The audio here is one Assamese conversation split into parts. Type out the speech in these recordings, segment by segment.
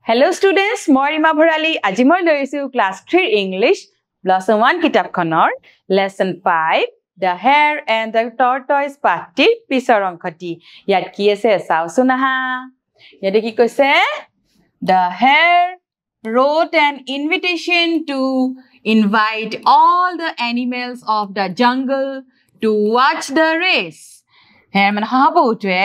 Hello students, মই ৰিমা ভৰালী আজি মই লৈ আছো ক্লাছ 3 English Lesson 1 কিতাপখনৰ Lesson 5 The Hare and the Tortoise পাঠটিৰ পিছৰ অংশটি ইয়াত কি আছে চাওচোন আহা ইয়াতে কি কৈছে The hare wrote an invitation to invite all the animals of the jungle to watch the race hare মানে হাঁহবুটোৱে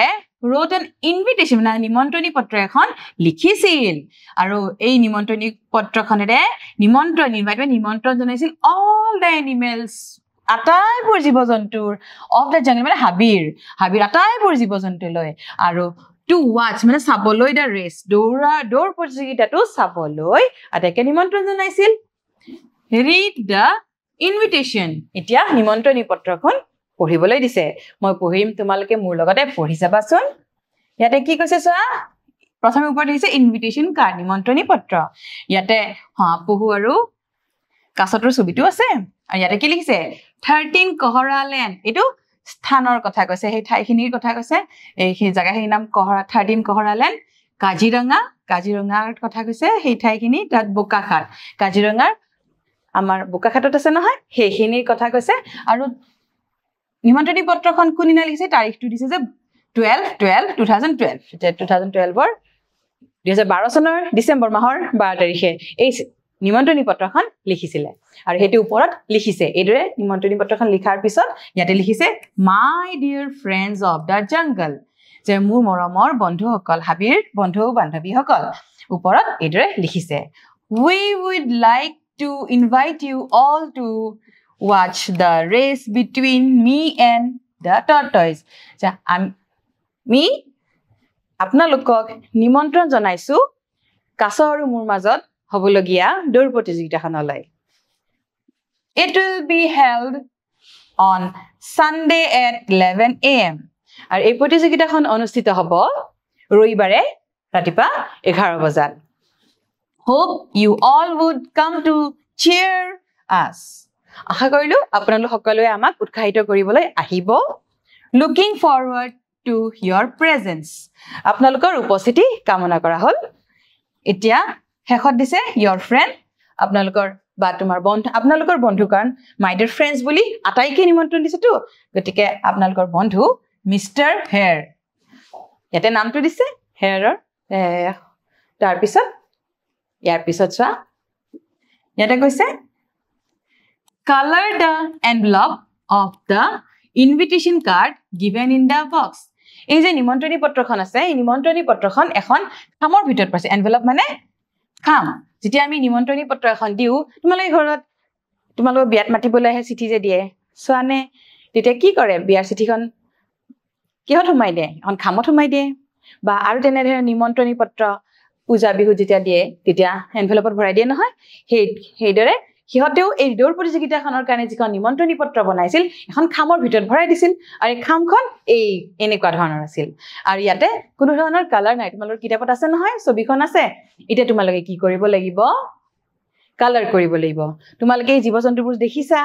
wrote an invitation মানে নিমন্ত্ৰণী পত্ৰ এখন লিখিছিল আৰু এই নিমন্ত্ৰণী পত্ৰখনেৰে নিমন্ত্ৰণ জনাইছিল all the animals আটাইবোৰ জীৱ-জন্তুৰ of the jungle মানে হাবিৰ আটাইবোৰ জীৱ-জন্তু লৈ আৰু to watch মানে চাবলৈ the race দৌৰ প্ৰতিযোগিতাটো চাবলৈ আটাইকে নিমন্ত্ৰণ জনাইছিল read the invitation এতিয়া নিমন্ত্ৰণী পত্ৰখন পঢ়িবলৈ দিছে মই পঢ়িম তোমালোকে মোৰ লগতে পঢ়ি যাবাচোন ইয়াতে কি কৈছে চোৱা প্ৰথমে ওপৰত দিছে ইনভিটেশন কাৰ্ড নিমন্ত্ৰণী পত্ৰ ইয়াতে পহু আৰু কাছতৰ ছবিটো আছে আৰু ইয়াতে কি লিখিছে 13 কহৰা লেণ্ড এটো স্থানৰ কথা কৈছে সেই ঠাইখিনিৰ কথা কৈছে এই জাগাখিনিৰ নাম কহৰা 13 কহৰা লেণ্ড কাজিৰঙাৰ কথা কৈছে সেই ঠাইখিনি তাত বোকাখাট কাজিৰঙাৰ আমাৰ বোকাখাটত আছে নহয় সেইখিনিৰ কথা কৈছে আৰু নিমন্ত্ৰণী পত্ৰখন কোনদিনা লিখিছে তাৰিখটো দিছে যে 12/12/2012 2012 ৰ 2012 চনৰ ডিসেম্বৰ মাহৰ 12 তাৰিখে এই নিমন্ত্ৰণী পত্ৰখন লিখিছিলে আৰু হেতু ওপৰত লিখিছে এইদৰে নিমন্ত্ৰণী পত্ৰখন লিখাৰ পিছত ইয়াতে লিখিছে my dear friends of the jungle যে মোৰ মৰমৰ বন্ধুসকল হাবিৰ বন্ধু বান্ধৱীসকল ওপৰত এইদৰে লিখিছে we would like to invite you all to watch the race between me and the tortoise ja আমি আপোনালোকক নিমন্ত্ৰণ জনাইছো কাছ আৰু মোৰ মাজত হবলগীয়া দৌৰ প্ৰতিযোগিতাখনলৈ It will be held on Sunday at 11 AM আৰু এই প্ৰতিযোগিতাখন অনুষ্ঠিত হ'ব ৰবিবাৰে ৰাতিপুৱা 11 বজাত Hope you all would come to cheer us আশা কৰিলো আপোনালোক সকলোৱে আমাক উৎসাহিত কৰিবলৈ আহিব Looking forward to your presence আপোনালোকৰ উপস্থিতি কামনা কৰা হল এতিয়া হেখত দিছে your friend আপোনালোকৰ বা তোমাৰ বন্ধু আপোনালোকৰ বন্ধু কাৰণ my dear friends বুলি আটাইকে নিমন্ত্ৰণ দিছে তো গতিকে আপোনালোকৰ বন্ধু মিস্টাৰ হেয়াৰ ইয়াতে নামটো দিছে হেয়াৰৰ তাৰ পিছত ইয়াৰ পিছত চোৱা ইয়াতে কৈছে color the envelope of the invitation card given in the box এই যে নিমন্ত্ৰণী পত্ৰখন আছে এই নিমন্ত্ৰণী পত্ৰখন এখন খামৰ ভিতৰত পাইছে এনভেলপ মানে খাম যেতিয়া আমি নিমন্ত্ৰণী পত্ৰ এখন দিও তোমালোকে ঘৰত তোমালোক বিয়াত মাতিবলৈ আহে চিঠি যে দিয়ে সোৱানে তেতিয়া কি কৰে বিয়াৰ চিঠিখন কিহত সোমাই দিয়ে এখন খামত সোমাই দিয়ে বা আৰু তেনে ধৰণৰ নিমন্ত্ৰণী পত্ৰ পূজা বিহু যেতিয়া দিয়ে তেতিয়া এনভেলপত ভৰাই দিয়ে নহয় সেইদৰে হিহতেও এই দৌৰ প্ৰতিযোগিতাখনৰ কাৰণে যিখন নিমন্ত্ৰণী পত্ৰ বনাইছিল এখন খামৰ ভিতৰত ভৰাই দিছিল আৰু এই খামখন এই এনেকুৱা ধৰণৰ আছিল আৰু ইয়াতে কোনো ধৰণৰ কালাৰ নাই তোমালোকৰ কিতাপত আছে নহয় ছবিখন আছে এতিয়া তোমালোকে কি কৰিব লাগিব কালাৰ কৰিব লাগিব তোমালোকে এই জীৱ-জন্তুবোৰ দেখিছা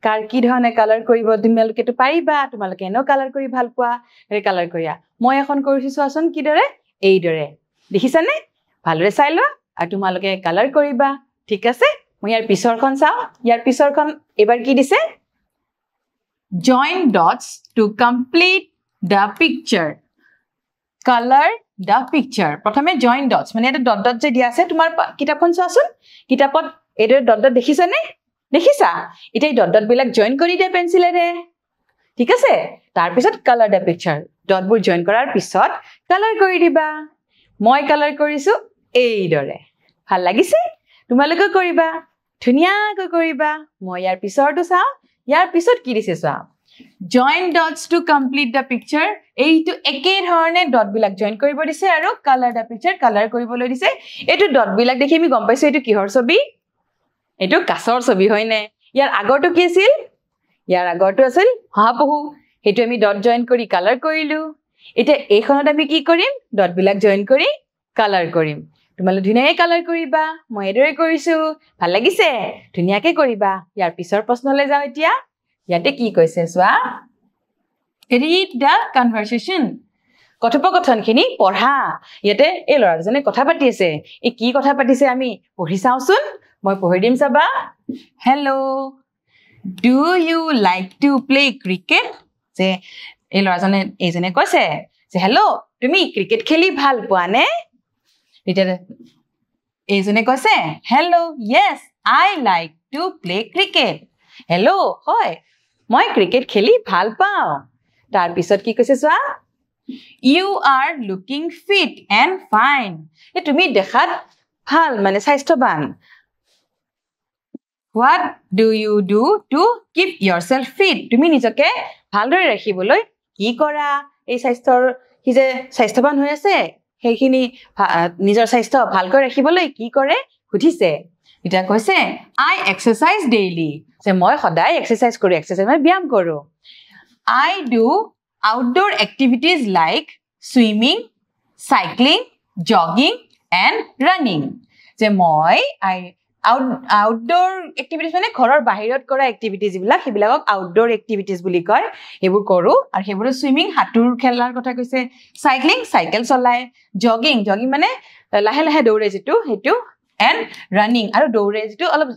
কাৰ কি ধৰণে কালাৰ কৰিব তোমালোকে তো পাৰিবা তোমালোকে এনো কালাৰ কৰি ভাল পোৱা এই কালাৰ কৰিয়া মই এখন কৰিছো চোৱাচোন কিদৰে এইদৰে দেখিছানে ভালৰে চাই লোৱা আৰু তোমালোকে কালাৰ কৰিবা ঠিক আছে মই ইয়াৰ পিছৰখন চাও ইয়াৰ পিছৰখন এবাৰ কি দিছে join dots to complete the picture color the picture প্ৰথমে join dots মানে এটা ডট ডট যে দিয়া আছে তোমাৰ কিতাপখন চোৱাচোন কিতাপত এদৰে ডট ডট দেখিছানে দেখিছা এতিয়া ডট ডট বিলাক জয়েন কৰি দিয়া পেন্সিলেৰে ঠিক আছে তাৰ পিছত color the picture ডটবোৰ জয়েন কৰাৰ পিছত কালাৰ কৰি দিবা মই কালাৰ কৰিছো এইদৰে ভাল লাগিছে তোমালোকে কৰিবা ধুনিয়াকৈ কৰিবা মই ইয়াৰ পিছৰটো চাও ইয়াৰ পিছত কি দিছে চোৱা join dots to complete the picture এইটো একে ধৰণে ডট বিলাক জয়েন কৰিব দিছে আৰু color the picture কালাৰ কৰিবলৈ দিছে এইটো ডট বিলাক দেখি আমি গম পাইছো এইটো কিহৰ ছবি এইটো কাছৰ ছবি হয়নে ইয়াৰ আগৰটো কি আছিল ইয়াৰ আগৰটো আছিল হাঁহপহু হেতু আমি ডট জয়েন কৰি কালাৰ কৰিলো এতিয়া এইখনত আমি কি কৰিম ডট বিলাক জয়েন কৰি কালাৰ কৰিম তোমালোকে ধুনিয়াকৈ কালাৰ কৰিবা মই এদৰে কৰিছো ভাল লাগিছে ধুনিয়াকৈ কৰিবা ইয়াৰ পিছৰ প্ৰশ্নলৈ যাও এতিয়া ইয়াতে কি কৈছে চোৱা read the conversation কথোপকথনখিনি পঢ়া ইয়াতে এই ল'ৰাজনে কথা পাতি আছে এই কি কথা পাতিছে আমি পঢ়ি চাওচোন মই পঢ়ি দিম চাবা hello' Do you like to play cricket? যে এই ল'ৰাজনে এইজনে কৈছে যে হেল্ল' তুমি ক্ৰিকেট খেলি ভাল পোৱা নে তেতিয়া এইজনে কৈছে hello' yes I like to play cricket hello' হয় মই ক্ৰিকেট খেলি ভাল পাওঁ তাৰ পিছত কি কৈছে চোৱা You are looking fit and fine এ তুমি দেখাত ভাল মানে স্বাস্থ্যৱান What do you do to keep yourself fit? তুমি নিজকে ভালদৰে ৰাখিবলৈ কি কৰা এই স্বাস্থ্যৰ কি যে স্বাস্থ্যৱান হৈ আছে সেইখিনি নিজৰ স্বাস্থ্য ভালকৈ ৰাখিবলৈ কি কৰে সুধিছে এটা কৈছে I exercise daily যে মই সদায় এক্সাৰসাইজ কৰো এক্সাৰসাইজ মানে ব্যায়াম কৰো I do outdoor activities like swimming, cycling, jogging and running যে মই outdoor activities মানে ঘৰৰ বাহিৰত কৰা activities যিবিলাকক outdoor activities বুলি কয় এইবোৰ কৰো আৰু সেইবোৰ সুইমিং হাতুৰ খেলাৰ কথা কৈছে সাইক্লিং সাইকেল চলাই জগিং মানে লাহে লাহে দৌৰে যেটো হেতু and running আৰু দৌৰে যেটো অলপ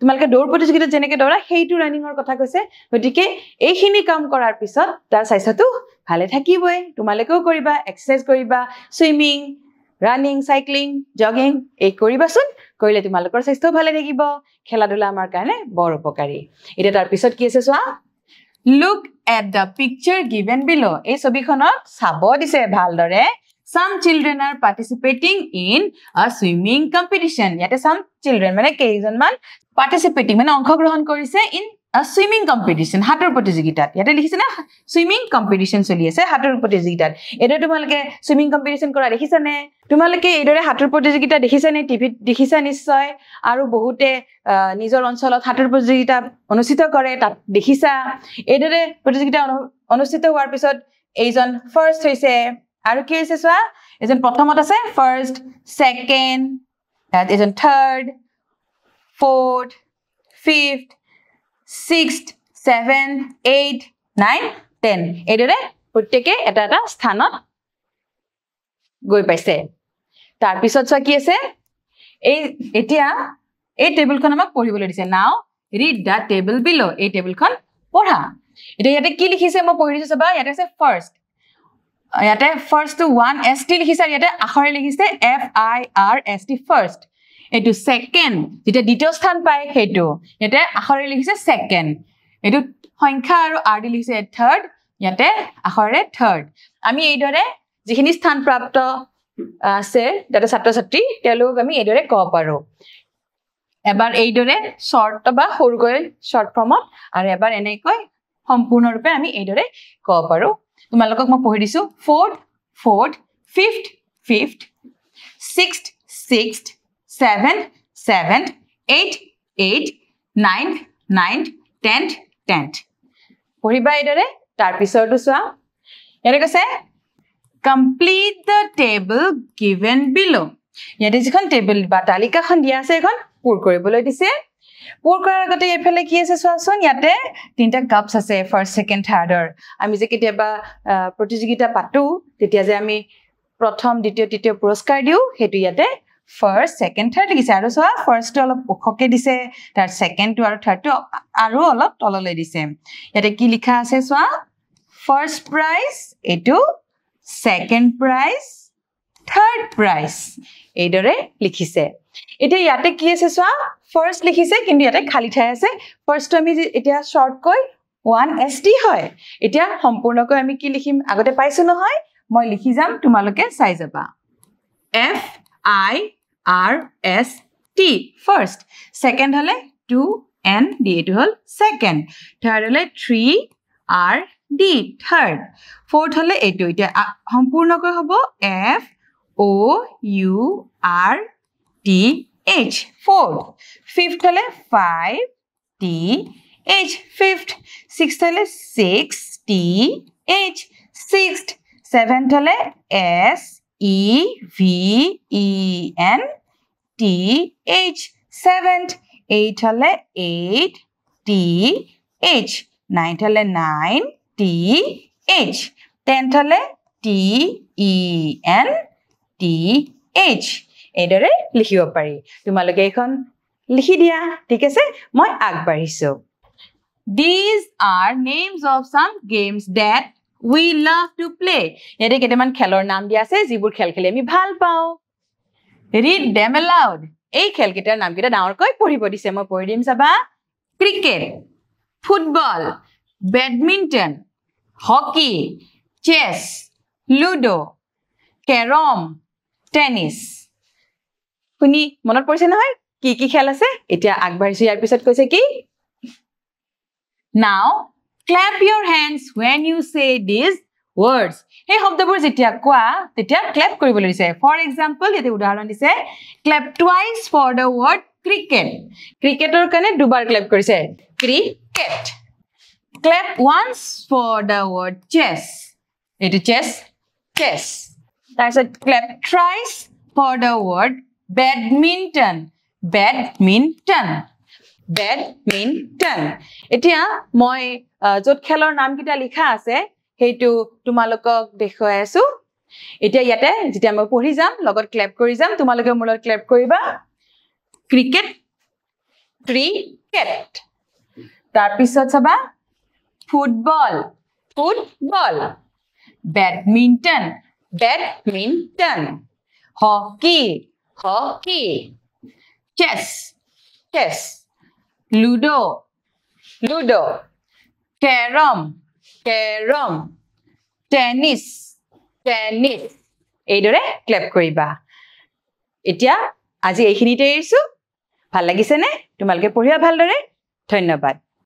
তোমালকে দৌৰ প্ৰতিযোগিতা যেনেকৈ দৌৰা সেইটো ৰানিংৰ কথা কৈছে গতিকে এইখিনি কাম কৰাৰ পিছত তাৰ স্বাস্থ্যটো ভালে থাকিবই তোমালকেও কৰিবা এক্সাৰসাইজ কৰিবা সুইমিং running cycling jogging এই কৰিবাচোন কৰিলে তোমালোকৰ স্বাস্থ্য ভালে থাকিব খেলাধুলা আমাৰ কাৰণে বৰ উপকাৰী এটা তাৰ পিছত কি আছে চোৱা look at the picture given below এই ছবিখনত চাব দিছে ভালদৰে some children are participating in a swimming competition ইয়াতে some children মানে কেইজনমান participating মানে অংশগ্ৰহণ কৰিছে in a swimming competition হাতৰ প্ৰতিযোগিতাত ইয়াতে লিখিছে না swimming competition চলি আছে হাতৰ প্ৰতিযোগিতাত এটা তোমালকে swimming competition কৰা দেখিছানে তোমালকে এইদৰে হাতৰ প্ৰতিযোগিতা দেখিছানে টিভিত দেখিছা নিশ্চয় আৰু বহুতে নিজৰ অঞ্চলত হাতৰ প্ৰতিযোগিতা অনুষ্ঠিত কৰে তাত দেখিছা এইদৰে প্ৰতিযোগিতা অনুষ্ঠিত হোৱাৰ পিছত এইজন ফাৰ্স্ট হৈছে আৰু কি হৈছে চোৱা এজন প্ৰথমত আছে ফাৰ্স্ট সেকেন্ড এজন third fourth, fifth, sixth, seventh, eighth, ninth, 10 এইদৰে প্ৰত্যেককে এটা এটা স্থানত গৈ পাইছে তাৰ পিছত চোৱা কি আছে এই এতিয়া এই টেবুলখন আমাক পঢ়িবলৈ দিছে নাও read the table below এই টেবুলখন পঢ়া এতিয়া ইয়াতে কি লিখিছে মই পঢ়ি দিছো চাবা ইয়াতে আছে ফাৰ্স্ট ইয়াতে ফাৰ্স্ট টু 1 st লিখিছে ইয়াতে আখৰে লিখিছে FIRST ফাৰ্স্ট এটো সেকেন্ড যেটা দ্বিতীয় স্থান পায় হেতু ইয়াতে আখৰে লিখিছে সেকেন্ড এটো সংখ্যা আৰু আৰডি লিখিছে থাৰ্ড ইয়াতে আখৰে থাৰ্ড আমি এইদৰে যিখিনি স্থান প্ৰাপ্ত আছে যেটা ছাত্ৰ ছাত্ৰী তেওঁলোক আমি এইদৰে কব পাৰো এবাৰ এইদৰে শৰ্ট বা সৰুকৈ শৰ্ট ফৰ্মত আৰু এবাৰ এনেকৈ সম্পূৰ্ণৰূপে আমি এইদৰে কব পাৰো তোমালোকক মই পঢ়ি দিছো fourth fifth sixth 7th 8th 9th 10th পঢ়িবা এইদৰে তাৰ পিছৰটো চোৱা ইয়াতে কৈছে complete the table given below ইয়াতে যিখন টেবল বা তালিকাখন দিয়া আছে এখন পূৰ কৰিবলৈ দিছে পূৰ কৰাৰ আগতে এফালে কি আছে চোৱাচোন ইয়াতে তিনটা কাপস আছে ফাৰ্স্ট সেকেন্ড থাৰ্ডৰ আমি যে কেতিয়াবা প্ৰতিযোগিতা পাতো তেতিয়া যে আমি প্ৰথম দ্বিতীয় তৃতীয় পুৰস্কাৰ দিও হেতু ইয়াতে First, second, third লিখিছে আৰু চোৱা ফাৰ্স্ট অলপ ওখকে দিছে তাৰ সেকেন্ড টো আৰু থাৰ্ড টো আৰু অলপ তললৈ দিছে ইয়াতে কি লিখা আছে চোৱা ফাৰ্স্ট প্ৰাইজ এটো সেকেন্ড প্ৰাইজ থাৰ্ড প্ৰাইজ এইদৰে লিখিছে এতিয়া ইয়াতে কি আছে চোৱা ফাৰ্স্ট লিখিছে কিন্তু ইয়াতে খালি ঠাই আছে ফাৰ্স্ট আমি এতিয়া শৰ্ট কৈ 1 st হয় এতিয়া সম্পূৰ্ণকৈ আমি কি লিখিম আগতে পাইছো নহয় মই লিখি যাম তোমালোকে চাই যাবা FIRST first second hale 2ND etu hol second third hale 3RD third fourth hale etu eta সম্পূৰ্ণ কই হবো FOURTH fourth fifth hale 5TH fifth sixth hale 6TH sixth seventh hale SEVENTH seventh eighth hale 8TH ninth hale 9TH tenth hale TENTH এইদৰে লিখিব পাৰি তোমালোকে এখন লিখি দিয়া ঠিক আছে মই আগবাঢ়িছো These are names of some games that we love to play ইয়াতে কেইটামান খেলৰ নাম দিয়া আছে যিবোৰ খেল খেলি আমি ভাল পাওঁ Read them aloud এই খেলকেইটাৰ নামকেইটা ডাঙৰকৈ পঢ়িব দিছে মই পঢ়ি দিম চাবা ক্ৰিকেট ফুটবল বেডমিণ্টন হকি চেছ লুডো কেৰম টেনিছ শুনি মনত পৰিছে নহয় কি কি খেল আছে এতিয়া আগবাঢ়িছো ইয়াৰ পিছত কৈছে কি Now clap your hands when you say these words এই শব্দবোৰ যেতিয়া কোৱা তেতিয়া ক্ল্যাপ কৰিবলৈ দিছে ফৰ এক্সাম্পল ইয়াতে উদাহৰণ দিছে clap twice for the word cricket ক্ৰিকেটৰ কাৰণে দুবাৰ ক্ল্যাপ কৰিছে cricket clap once for the word chess এটো chess chess তাৰপিছত clap thrice for the word badminton badminton badminton এতিয়া মই যত খেলৰ নামকিটা লিখা আছে হেতু তোমালোকক দেখুৱাই আছো এতিয়া ইয়াতে যেতিয়া মই পঢ়ি যাম লগত ক্ল্যাপ কৰি যাম তোমালোকে মোৰ লগত ক্ল্যাপ কৰিবা ক্ৰিকেট ক্ৰিকেট তাৰ পিছত চাবা football football badminton badminton hockey hockey chess chess ludo ludo carrom carrom tennis tennis এইদৰে ক্ল্যাপ কৰিবা এতিয়া আজি এইখিনিতে এৰিছো ভাল লাগিছে নে তোমালোকে পঢ়িয়া ভালদৰে ধন্যবাদ